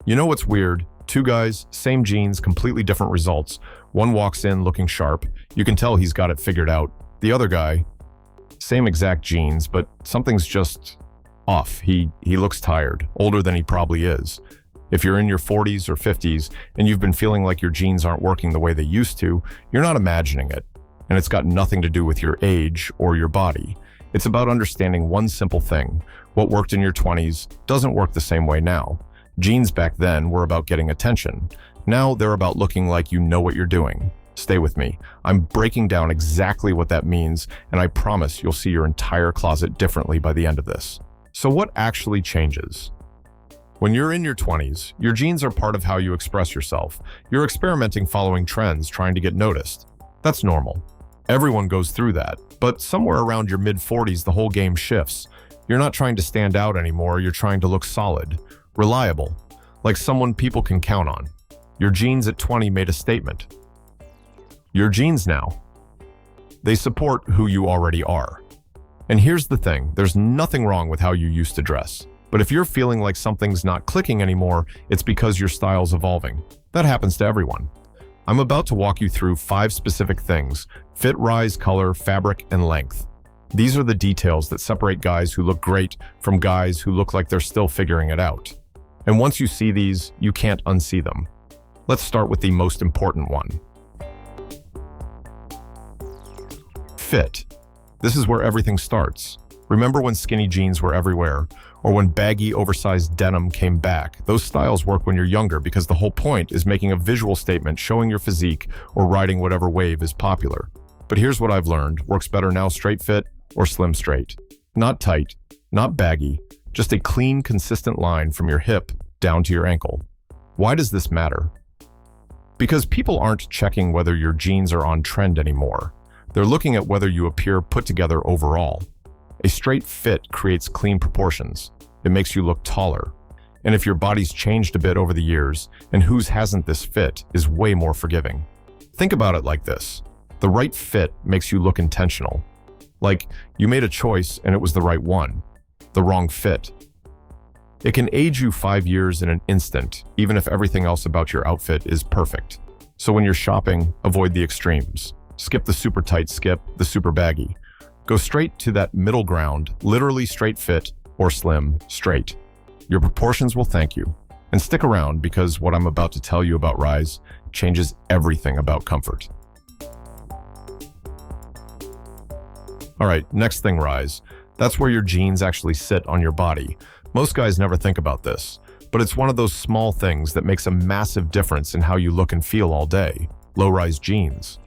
You know what's weird? Two guys, same jeans, completely different results. One walks in looking sharp. You can tell he's got it figured out. The other guy, same exact jeans, but something's just off. He looks tired, older than he probably is. If you're in your 40s or 50s and you've been feeling like your jeans aren't working the way they used to, you're not imagining it. And it's got nothing to do with your age or your body. It's about understanding one simple thing. What worked in your 20s doesn't work the same way now. Jeans back then were about getting attention. Now they're about looking like you know what you're doing. Stay with me. I'm breaking down exactly what that means, and I promise you'll see your entire closet differently by the end of this. So what actually changes? When you're in your 20s, your jeans are part of how you express yourself. You're experimenting, following trends, trying to get noticed. That's normal. Everyone goes through that. But somewhere around your mid-40s, the whole game shifts. You're not trying to stand out anymore. You're trying to look solid, reliable, like someone people can count on. Your jeans at 20 made a statement. Your jeans now, they support who you already are. And here's the thing, there's nothing wrong with how you used to dress. But if you're feeling like something's not clicking anymore, it's because your style's evolving. That happens to everyone. I'm about to walk you through 5 specific things: fit, rise, color, fabric, and length. These are the details that separate guys who look great from guys who look like they're still figuring it out. And once you see these, you can't unsee them. Let's start with the most important one. Fit. This is where everything starts. Remember when skinny jeans were everywhere, or when baggy, oversized denim came back? Those styles work when you're younger because the whole point is making a visual statement, showing your physique, or riding whatever wave is popular. But here's what I've learned. Works better now straight fit or slim straight. Not tight, not baggy, just a clean, consistent line from your hip down to your ankle. Why does this matter? Because people aren't checking whether your jeans are on trend anymore. They're looking at whether you appear put together overall. A straight fit creates clean proportions. It makes you look taller. And if your body's changed a bit over the years, and whose hasn't, this fit is way more forgiving. Think about it like this. The right fit makes you look intentional. Like you made a choice and it was the right one. The wrong fit. It can age you 5 years in an instant, even if everything else about your outfit is perfect. So when you're shopping, avoid the extremes. Skip the super tight, skip the super baggy. Go straight to that middle ground, literally straight fit or slim straight. Your proportions will thank you. And stick around because what I'm about to tell you about rise changes everything about comfort. All right, next thing, rise. That's where your jeans actually sit on your body. Most guys never think about this, but it's one of those small things that makes a massive difference in how you look and feel all day. Low-rise jeans.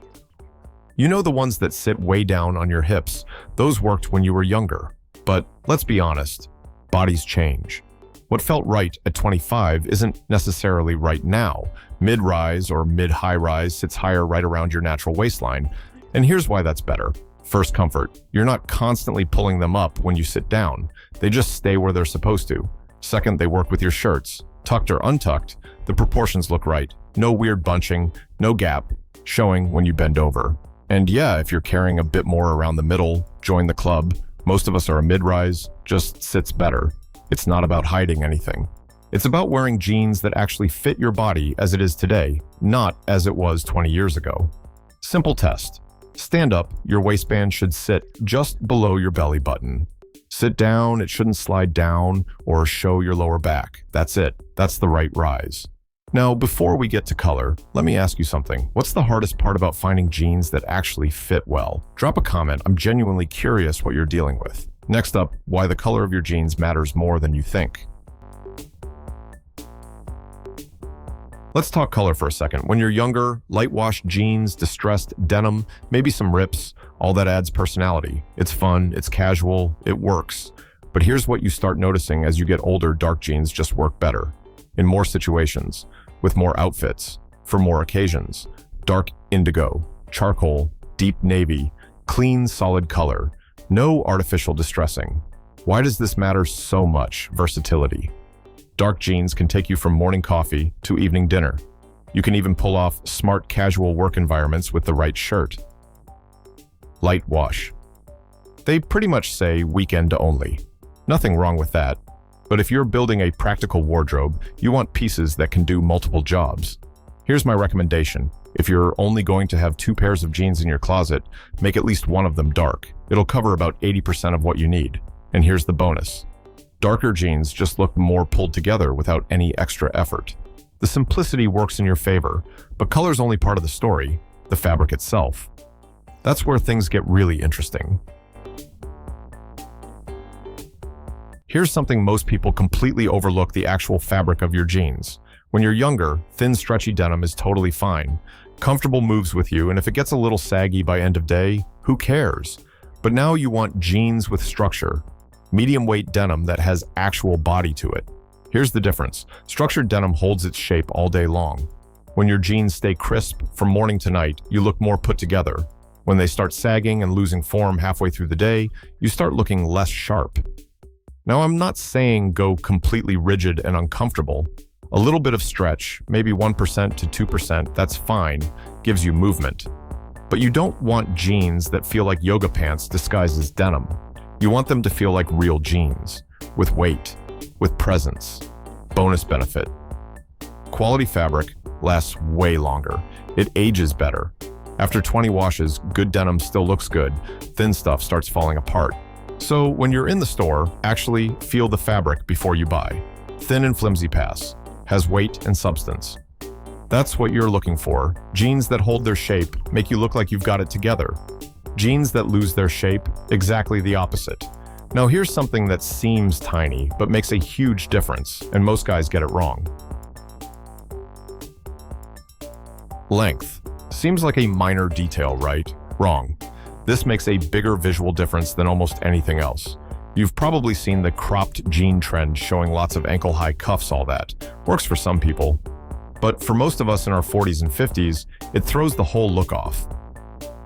You know, the ones that sit way down on your hips, those worked when you were younger. But let's be honest, bodies change. What felt right at 25 isn't necessarily right now. Mid-rise or mid-high rise sits higher right around your natural waistline. And here's why that's better. First, comfort. You're not constantly pulling them up when you sit down. They just stay where they're supposed to. Second, they work with your shirts. Tucked or untucked, the proportions look right. No weird bunching, no gap, showing when you bend over. And yeah, if you're carrying a bit more around the middle, join the club. Most of us are a mid-rise, just sits better. It's not about hiding anything. It's about wearing jeans that actually fit your body as it is today, not as it was 20 years ago. Simple test. Stand up, your waistband should sit just below your belly button. Sit down, it shouldn't slide down or show your lower back. That's it. That's the right rise. Now, before we get to color, let me ask you something. What's the hardest part about finding jeans that actually fit well? Drop a comment. I'm genuinely curious what you're dealing with. Next up, why the color of your jeans matters more than you think. Let's talk color for a second. When you're younger, light wash jeans, distressed denim, maybe some rips, all that adds personality. It's fun, it's casual, it works. But here's what you start noticing as you get older: dark jeans just work better. In more situations, with more outfits, for more occasions. Dark indigo, charcoal, deep navy, clean, solid color. No artificial distressing. Why does this matter so much? Versatility. Dark jeans can take you from morning coffee to evening dinner. You can even pull off smart casual work environments with the right shirt. Light wash. They pretty much say weekend only. Nothing wrong with that. But if you're building a practical wardrobe, you want pieces that can do multiple jobs. Here's my recommendation. If you're only going to have 2 pairs of jeans in your closet, make at least one of them dark. It'll cover about 80% of what you need. And here's the bonus. Darker jeans just look more pulled together without any extra effort. The simplicity works in your favor, but color's only part of the story, the fabric itself. That's where things get really interesting. Here's something most people completely overlook: the actual fabric of your jeans. When you're younger, thin, stretchy denim is totally fine. Comfortable moves with you, and if it gets a little saggy by end of day, who cares? But now you want jeans with structure. Medium weight denim that has actual body to it. Here's the difference. Structured denim holds its shape all day long. When your jeans stay crisp from morning to night, you look more put together. When they start sagging and losing form halfway through the day, you start looking less sharp. Now, I'm not saying go completely rigid and uncomfortable. A little bit of stretch, maybe 1% to 2%, that's fine, gives you movement. But you don't want jeans that feel like yoga pants disguised as denim. You want them to feel like real jeans, with weight, with presence. Bonus benefit. Quality fabric lasts way longer. It ages better. After 20 washes, good denim still looks good. Thin stuff starts falling apart. So when you're in the store, actually feel the fabric before you buy. Thin and flimsy pass. Has weight and substance. That's what you're looking for. Jeans that hold their shape make you look like you've got it together. Jeans that lose their shape, exactly the opposite. Now here's something that seems tiny, but makes a huge difference, and most guys get it wrong. Length. Seems like a minor detail, right? Wrong. This makes a bigger visual difference than almost anything else. You've probably seen the cropped jean trend showing lots of ankle-high cuffs, all that. Works for some people. But for most of us in our 40s and 50s, it throws the whole look off.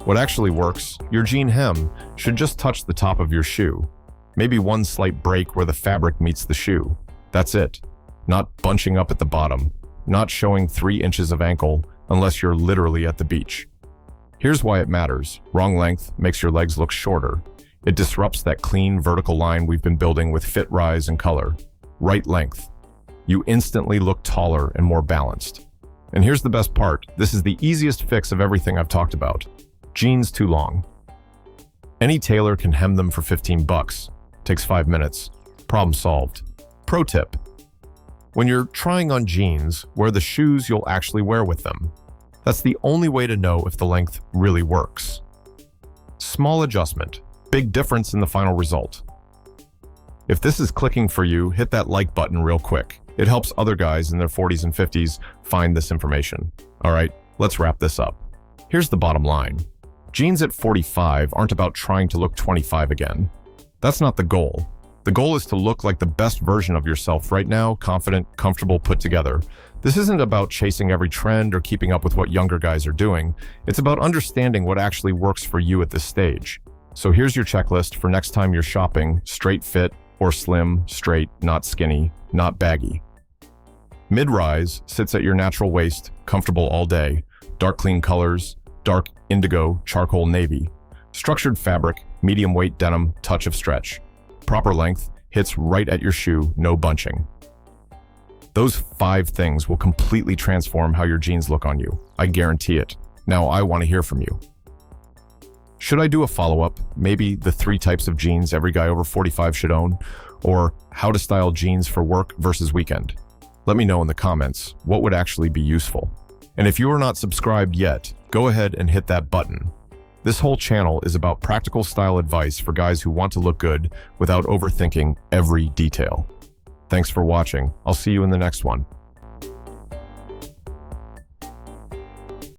What actually works, your jean hem should just touch the top of your shoe. Maybe one slight break where the fabric meets the shoe. That's it. Not bunching up at the bottom. Not showing 3 inches of ankle unless you're literally at the beach. Here's why it matters. Wrong length makes your legs look shorter. It disrupts that clean vertical line we've been building with fit, rise, and color. Right length. You instantly look taller and more balanced. And here's the best part. This is the easiest fix of everything I've talked about. Jeans too long. Any tailor can hem them for 15 bucks. Takes 5 minutes. Problem solved. Pro tip. When you're trying on jeans, wear the shoes you'll actually wear with them. That's the only way to know if the length really works. Small adjustment. Big difference in the final result. If this is clicking for you, hit that like button real quick. It helps other guys in their 40s and 50s find this information. All right, let's wrap this up. Here's the bottom line. Jeans at 45 aren't about trying to look 25 again. That's not the goal. The goal is to look like the best version of yourself right now, confident, comfortable, put together. This isn't about chasing every trend or keeping up with what younger guys are doing. It's about understanding what actually works for you at this stage. So here's your checklist for next time you're shopping: straight fit or slim, straight, not skinny, not baggy. Mid-rise sits at your natural waist, comfortable all day. Dark clean colors, dark indigo, charcoal navy. Structured fabric, medium weight denim, touch of stretch. Proper length, hits right at your shoe, no bunching. Those 5 things will completely transform how your jeans look on you. I guarantee it. Now I want to hear from you. Should I do a follow-up? Maybe the 3 types of jeans every guy over 45 should own? Or how to style jeans for work versus weekend? Let me know in the comments what would actually be useful. And if you are not subscribed yet, go ahead and hit that button. This whole channel is about practical style advice for guys who want to look good without overthinking every detail. Thanks for watching. I'll see you in the next one.